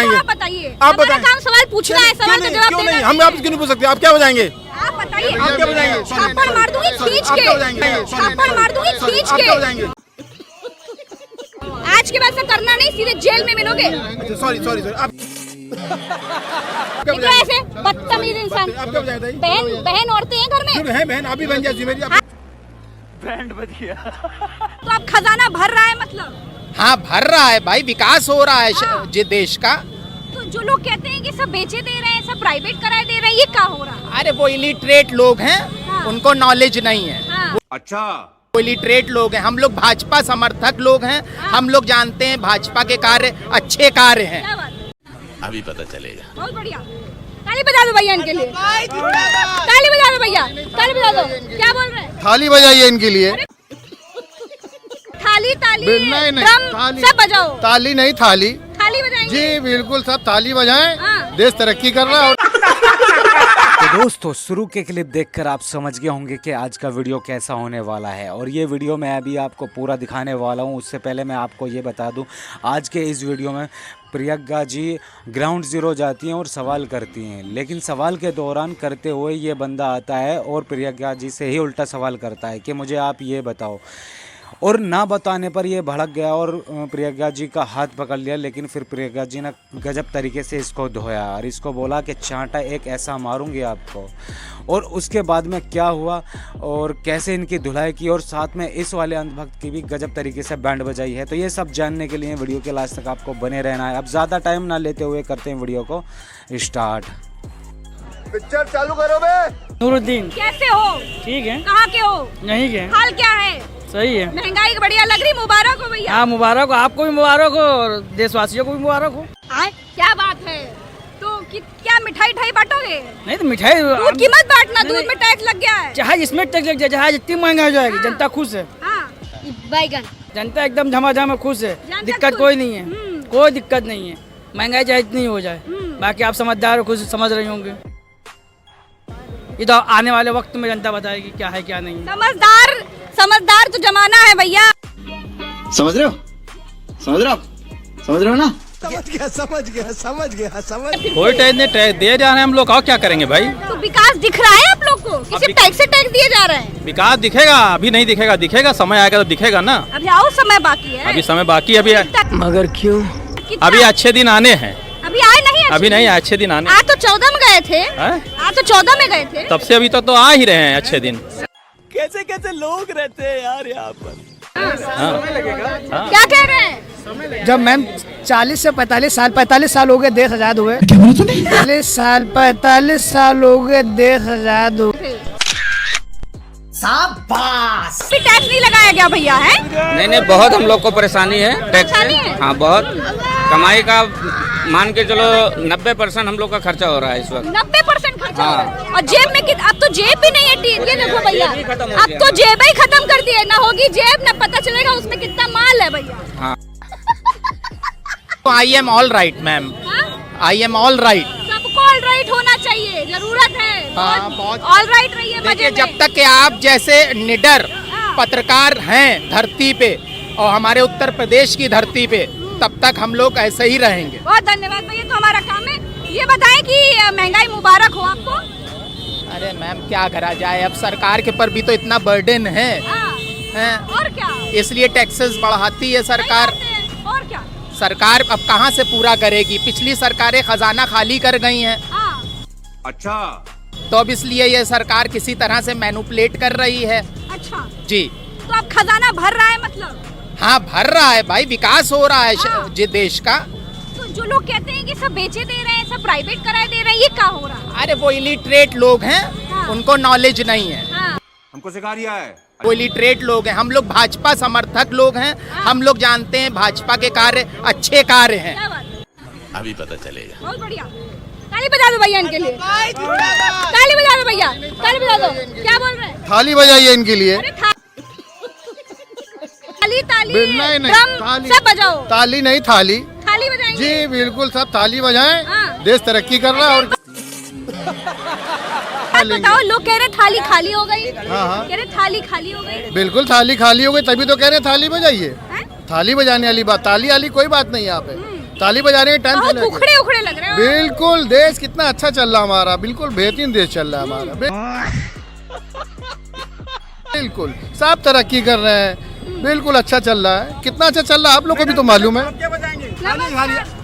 बजाएंगे? आप बताइए। आप बताएं। काम सवाल पूछना है, सवाल का जवाब क्यों देना नहीं? है। हम आप क्यों नहीं पूछ सकते? आप क्या बजाएंगे? आप बताइए। आप क्या बजाएंगे? थप्पड़ मार दूंगी खींच के। थप्पड़ मार दूंगी खींच आप क्या के। बजाएंगे? आज के बाद से करना नहीं, सीधे जेल में मिलोगे। अच्छा सॉरी सॉरी सॉरी। आप क्या देखो ऐसे बदतमीज इंसान। आप क्या बजाएंगे? बहन बहन औरतें हैं घर में, बहन बहन आप भी बन जाती मेरी। बैंड बज गया। तो आप खजाना भर रहा है मतलब। हाँ भर रहा है भाई, विकास हो रहा है हाँ। जे देश का। तो जो लोग कहते हैं कि सब बेचे दे रहे हैं, सब प्राइवेट कराए दे रहे हैं, ये क्या हो रहा है? अरे वो इलिटरेट लोग हैं, हाँ। उनको नॉलेज नहीं है। हाँ। अच्छा, वो इलिटरेट लोग हैं, हम लोग भाजपा समर्थक लोग हैं। हम लोग जानते हैं भाजपा के कार्य अच्छे कार्य हैं। क्या बात है? अभी पता चलेगा। बहुत बढ़िया। ताली बजा दो भैया इनके लिए। ताली बजा दो भैया, ताली बजा दो। क्या बोल रहे हैं? थाली बजाइए इनके लिए। थाली ताली नहीं, ड्रम थाली। सब बजाओ। ताली नहीं थाली। थाली बजाएंगे। जी बिल्कुल सब ताली बजाएं। हाँ। देश तरक्की कर रहा है। तो दोस्तों शुरू के क्लिप देखकर आप समझ गए होंगे कि आज का वीडियो कैसा होने वाला है, और ये वीडियो मैं अभी आपको पूरा दिखाने वाला हूँ। उससे पहले मैं आपको ये बता दूँ, आज के इस वीडियो में प्रियंका जी ग्राउंड ज़ीरो जाती हैं और सवाल करती हैं, लेकिन सवाल के दौरान करते हुए ये बंदा आता है और प्रियंका जी से ही उल्टा सवाल करता है कि मुझे आप ये बताओ, और ना बताने पर ये भड़क गया और प्रियंका जी का हाथ पकड़ लिया। लेकिन फिर प्रियंका जी ने गजब तरीके से इसको धोया और इसको बोला कि चांटा एक ऐसा मारूंगी आपको। और उसके बाद में क्या हुआ और कैसे इनकी धुलाई की, और साथ में इस वाले अंधभक्त की भी गजब तरीके से बैंड बजाई है। तो ये सब जानने के लिए वीडियो के लास्ट तक आपको बने रहना है। अब ज़्यादा टाइम ना लेते हुए करते हैं वीडियो को स्टार्ट। पिक्चर चालू करो बे। नूरुद्दीन, कैसे हो? ठीक है, कहाँ के हो? यहीं के, हाल क्या है? सही है। महंगाई बढ़िया लग रही, मुबारक हो भैया। हाँ मुबारक हो, आपको भी मुबारक हो और देशवासियों को भी मुबारक हो। क्या बात है? तो क्या मिठाई ठाई बांटोगे? नहीं तो मिठाई दूध की मत बांटना, दूध में टैक्स लग गया है। चाहे जिसमें टैक्स लग जाए, चाहे जितनी महंगा हो जाएगी, हाँ। जनता खुश है। हाँ। बैगन जनता एकदम झमाझम में खुश है, जनता दिक्कत खुश। कोई नहीं है, कोई दिक्कत नहीं है। महंगाई चाहे इतनी हो जाए, बाकी आप समझदार हो, खुद समझ रहे होंगे। ये तो आने वाले वक्त में जनता बताएगी क्या है क्या नहीं। समझदार समझदार तो जमाना है भैया। समझ रहे हो? समझ रहे हो आप? समझ रहे हो ना? कोई टैक्स नहीं, टैक्स दिए जा रहे हैं हम लोग, और क्या करेंगे भाई? तो विकास दिख रहा है आप लोग को कि सिर्फ टैक्स से टैक्स दिए जा रहे हैं? विकास दिखेगा, अभी नहीं दिखेगा, दिखेगा समय आएगा तो दिखेगा ना। अभी आओ, समय बाकी है। अभी समय बाकी है, अभी मगर क्यों? कितना? अभी अच्छे दिन आने हैं। अभी आए नहीं? अभी नहीं, अच्छे दिन आने। आज तो 14 में गए थे। हैं? आज तो 14 में गए थे। तब से अभी तक तो आ ही रहे हैं अच्छे दिन। कैसे कैसे लोग रहते हैं यार यहाँ पर। क्या कह रहे हैं? जब मैम 40 से 45 साल हो गए देश आजाद हुए। 45 साल हो गए देश आजाद हुए। शाबाश। भी टैक्स नहीं लगाया गया भैया है? नहीं, बहुत हम लोग को परेशानी है टैक्स परेशानी से। है? हाँ बहुत, कमाई का मान के चलो 90% हम लोग का खर्चा हो रहा है इस वक्त। 90% खर्चा हो रहा है। हाँ। और जेब में अब तो जेब भी नहीं है। ये देखो भैया, जेब ही खत्म हो अब गया। तो जेब ही खत्म कर दी है। ना होगी जेब, ना पता चलेगा उसमें कितना माल है भैया। हाँ। I am all right ma'am, I am all right. सबको ऑल राइट होना चाहिए, जरूरत है। हाँ, बहुत। ऑल राइट रहिए मजे देखिए में। जब तक कि आप जैसे निडर हाँ। पत्रकार हैं धरती पे और हमारे उत्तर प्रदेश की धरती पे, तब तक हम लोग ऐसे ही रहेंगे। बहुत धन्यवाद भैया, तो हमारा काम है। ये बताएं कि महंगाई मुबारक हो आपको। अरे मैम क्या करा जाए, अब सरकार के पर भी तो इतना बर्डन है, हाँ। हैं? और क्या? इसलिए टैक्सेस बढ़ाती है सरकार। सही बात है। और क्या? सरकार अब कहाँ से पूरा करेगी? पिछली सरकारें खजाना खाली कर गई हैं, हाँ। अच्छा, तो अब इसलिए ये सरकार किसी तरह से मैनिपुलेट कर रही है। अच्छा, जी तो अब खजाना भर रहा है मतलब। हाँ भर रहा है भाई, विकास हो रहा है हाँ। जे देश का। तो जो लोग कहते हैं कि सब बेचे दे रहे हैं, सब प्राइवेट कराए दे रहे हैं, ये क्या हो रहा है? अरे वो इलिटरेट लोग हैं, हाँ। उनको नॉलेज नहीं है। हाँ। हमको सिखा रिया है। वो इलिटरेट लोग हैं, हम लोग भाजपा समर्थक लोग हैं। हाँ। हम लोग जानते हैं भाजपा के कार्य अच्छे कार्य हैं। क्या बात है? अभी पता चलेगा। बहुत बढ़िया। ताली बजा दो भैया इनके लिए। ताली बजा दो भैया, ताली बजा दो। क्या बोल रहे हैं? थाली बजाइए इनके लिए। अरे थाली ताली नहीं, ड्रम थाली। सब बजाओ। ताली नहीं थाली। थाली बजाएंगे। जी बिल्कुल सब ताली बजाएं। हाँ। देश तरक्की कर रहा है। और आप बताओ, लोग कह रहे थाली खाली हो गई। हाँ। कह रहे थाली खाली हो गई। बिल्कुल थाली खाली हो गई, तभी तो कह रहे हैं थाली बजाइए। हैं? थाली बजाने वाली बात, ताली वाली कोई बात नहीं यहाँ पे। ताली बजा रहे हैं टाइम बहुत से लेके। उखड़े उखड़े लग रहे हो। बिल्कुल देश कितना अच्छा चल रहा हमारा, बिल्कुल बेहतरीन देश चल रहा है हमारा। बिल्कुल सब तरक्की कर रहे हैं, बिल्कुल अच्छा चल रहा है। कितना अच्छा चल रहा है आप लोग को भी तो मालूम है। आप क्या बजाएंगे?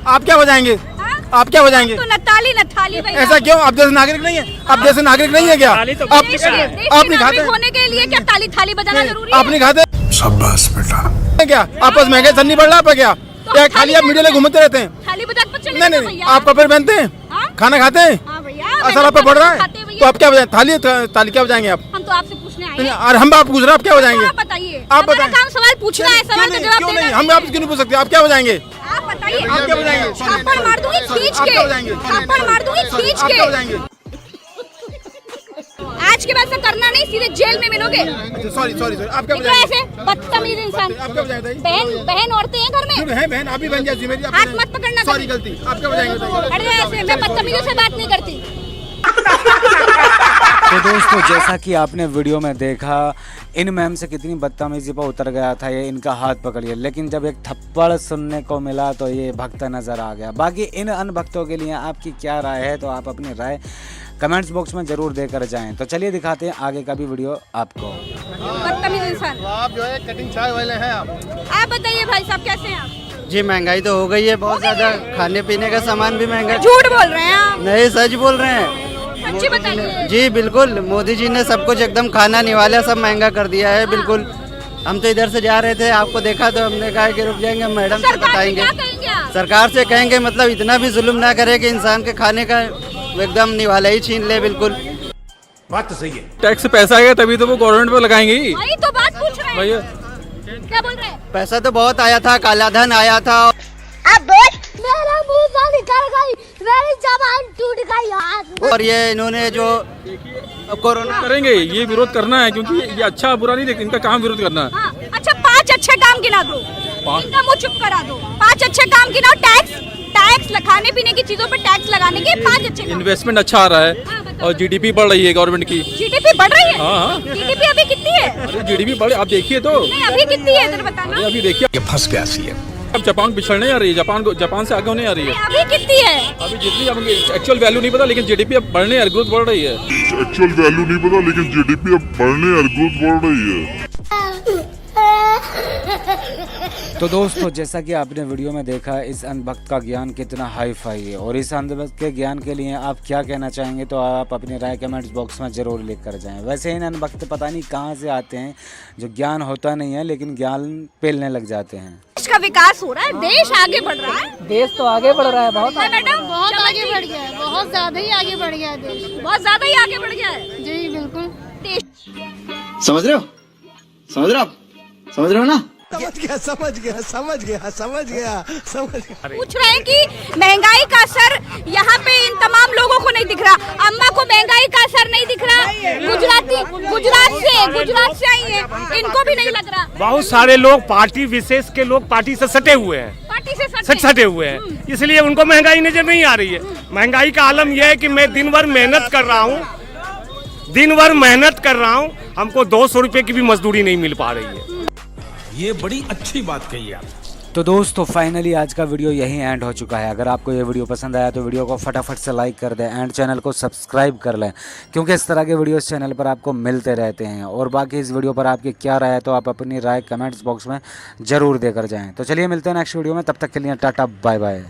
आप क्या बजाएंगे? तो नताली नथाली भैया। ऐसा क्यों? आप जैसे नागरिक नहीं है? आप जैसे नागरिक नहीं है क्या? आप देश आप की नहीं खाते? नागरिक होने के लिए क्या ताली थाली बजाना जरूरी है? आप नहीं खाते? शाबाश बेटा। क्या आपस महंगे सर नहीं बढ़ रहा क्या? तो क्या हम खाली थाली आप मीडिया में घूमते रहते हैं? थाली बजा के चले नहीं जाओ नहीं, भैया। आप कपड़े पहनते हैं, हाँ? खाना खाते हैं, हाँ भैया, असर आप पे पड़ रहा है, तो आप क्या बजाएं? थाली ताली क्या बजाएंगे आप? हम तो आपसे पूछने आए हैं। और हम आप पूछ रहे हैं, आप क्या बजाएंगे? आप बताइए। आप हमारा बताएं। काम सवाल पूछना है, सवाल का जवाब क्यों देना नहीं? है। हम आपसे क्यों नहीं पूछ सकते? आप क्या बजाएंगे? आप बताइए। आप क्या बजाएंगे? थप्पड़ मार दूंगी खींच आप के। क्या बजाएंगे? थप्पड़ मार दूंगी खींच आप क्या के। बजाएंगे? आज के बाद से करना नहीं, सीधे जेल में मिलोगे। अच्छा सॉरी सॉरी सॉरी, आप क्या देखो बजाएंगे? ऐसे बदतमीज इंसान। आप क्या बजाएंगे? बहन औरतें हैं घर में। क्यों है बहन? आप भी बन जाए मेरी। हाथ मत पकड़ना सॉरी कभी। गलती। आप क्या बजाएंगे? बताइए। हट जाए ऐसे, मैं बदतमीजों से बात नहीं करती। तो दोस्तों जैसा कि आपने वीडियो में देखा, इन मैम से कितनी बदतमीजी पर उतर गया था ये, इनका हाथ पकड़िए, लेकिन जब एक थप्पड़ सुनने को मिला तो ये भक्त नज़र आ गया। बाकी इन अनभक्तों के लिए आपकी क्या राय है, तो आप अपनी राय कमेंट्स बॉक्स में ज़रूर देकर जाएं। तो चलिए दिखाते हैं आगे का भी वीडियो आपको। बदतमीज इंसान। आप जो है कटिंग चाय वाले हैं आप बताइए भाई साहब, कैसे हैं आप? जी महंगाई तो हो गई है बहुत ज़्यादा, खाने पीने का सामान भी महंगा। झूठ बोल रहे हैं आप। नहीं सच बोल रहे हैं। सच्ची बताइए। जी बिल्कुल, मोदी जी ने सब कुछ एकदम खाना निवाला सब महंगा कर दिया है। बिल्कुल, हम तो इधर से जा रहे थे, आपको देखा तो हमने कहा कि रुक जाएंगे, मैडम से बताएंगे। सरकार से कहेंगे मतलब इतना भी जुल्म ना करे कि इंसान के खाने का एकदम निवाला ही छीन ले। बिल्कुल बात तो सही है। टैक्स से पैसा आएगा तभी तो वो गवर्नमेंट पे लगाएंगे ही। वही तो बात पूछ रहे हैं। भैया क्या बोल रहे हैं? पैसा तो बहुत आया था, काला धन आया था। मेरा मुंह से निकल गई, मेरी जबान टूट गई यार। और ये इन्होंने जो कोरोना करेंगे, ये विरोध करना है क्योंकि ये अच्छा बुरा नहीं देखते, इनका काम विरोध करना है। हाँ, अच्छा 5 अच्छे काम गिना दो, इनका मुंह चुप करा दो। 5 अच्छे काम गिनाओ। टैक्स खाने पीने की चीजों पे टैक्स लगाने के 5 अच्छे काम। इन्वेस्टमेंट अच्छा आ रहा है और जीडीपी बढ़ रही है गवर्नमेंट की। जीडीपी बढ़ रही है? हाँ। जीडीपी अभी कितनी है? अरे जीडीपी बढ़े, आप देखिए तो। नहीं अभी कितनी है इधर बताना। अभी देखिए ये फंस गया सी है। अब जापान पिछड़ने आ रही है, जापान से आगे होने आ रही है। अभी कितनी है? अभी जितनी अब एक्चुअल वैल्यू नहीं पता, लेकिन जीडीपी अब बढ़ने और ग्रोथ बढ़ रही है। एक्चुअल वैल्यू नहीं पता, लेकिन जीडीपी अब बढ़ने और ग्रोथ बढ़ रही है। तो दोस्तों जैसा कि आपने वीडियो में देखा, इस अंधभक्त का ज्ञान कितना हाई फाई है, और इस अंधभक्त के ज्ञान के लिए आप क्या कहना चाहेंगे, तो आप अपनी राय कमेंट्स बॉक्स में ज़रूर लिख कर जाएं। वैसे इन अनभक्त पता नहीं कहाँ से आते हैं, जो ज्ञान होता नहीं है लेकिन ज्ञान पेलने लग जाते हैं। देश का विकास हो रहा है, देश आगे बढ़ रहा है। देश तो आगे बढ़ रहा है बहुत। मैडम बहुत आगे बढ़ गया है, बहुत ज्यादा ही आगे बढ़ गया है देश। बहुत ज्यादा ही आगे बढ़ गया है। जी बिल्कुल। देश समझ रहे हो? समझ रहे हो? आप समझ रहे हो ना? पूछ रहे हैं कि महंगाई का असर यहाँ पे इन तमाम लोगों को नहीं दिख रहा। अम्मा को महंगाई का असर नहीं दिख रहा। गुजरात से आई है, इनको भी नहीं लग रहा। बहुत सारे लोग पार्टी विशेष के लोग पार्टी से सटे हुए हैं, पार्टी से सटे हुए हैं, इसलिए उनको महंगाई नजर नहीं आ रही है। महंगाई का आलम यह है कि मैं दिन भर मेहनत कर रहा हूँ, हमको 200 रुपए की भी मजदूरी नहीं मिल पा रही है। ये बड़ी अच्छी बात कही आप। तो दोस्तों फाइनली आज का वीडियो यहीं एंड हो चुका है। अगर आपको ये वीडियो पसंद आया तो वीडियो को फटाफट से लाइक कर दें एंड चैनल को सब्सक्राइब कर लें, क्योंकि इस तरह के वीडियो इस चैनल पर आपको मिलते रहते हैं। और बाकी इस वीडियो पर आपकी क्या राय है, तो आप अपनी राय कमेंट्स बॉक्स में ज़रूर देकर जाएँ। तो चलिए मिलते हैं नेक्स्ट वीडियो में, तब तक के लिए टाटा बाय बाय।